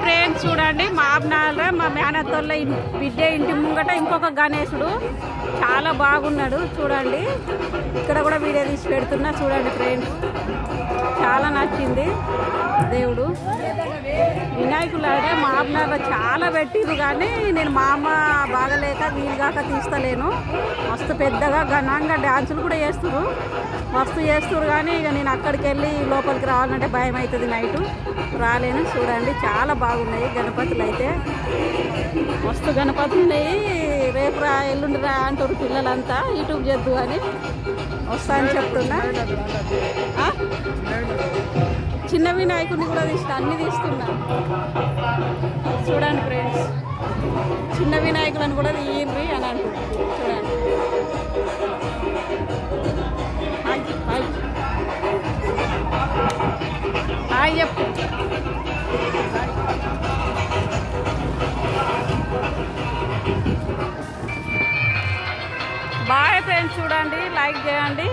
Friends చూడండి మాబ్నాల మా మేనత్తోళ్ళ బిడ్డ ఇంటి ముంగట ఇంకొక గణేశుడు చాలా బాగున్నాడు చూడండి. ఇక్కడ కూడా వీడియో తీసి పెడుతున్నా చూడండి ఫ్రెండ్స్. చాలా నచ్చింది దేవుడు. వినాయకులు అంటే మాబ్నాల చాలా పెట్టిరు కానీ నేను మా అమ్మ బాగలేక వీలుగాక తీస్తలేను. మస్తు పెద్దగా ఘనంగా డ్యాన్సులు కూడా చేస్తున్నారు, మస్తు చేస్తున్నారు. కానీ ఇక నేను అక్కడికి వెళ్ళి లోపలికి రావాలంటే భయం అవుతుంది, నైటు రాలేను. చూడండి చాలా బాగున్నాయి గణపతులు అయితే, మస్తు గణపతులు ఉన్నాయి. రేపు రా ఎల్లుండి రా అంటారు పిల్లలంతా, యూట్యూబ్ చేద్దు అని వస్తా అని చెప్తున్నా. చిన్న వినాయకుడిని కూడా అన్ని తీస్తున్నా చూడండి ఫ్రెండ్స్. చిన్న వినాయకులను కూడా తీయండి అని అంటున్నారు చూడండి. హాయ్ చెప్పు. బాయ్ ఫ్రెండ్స్, చూడండి, లైక్ చేయండి.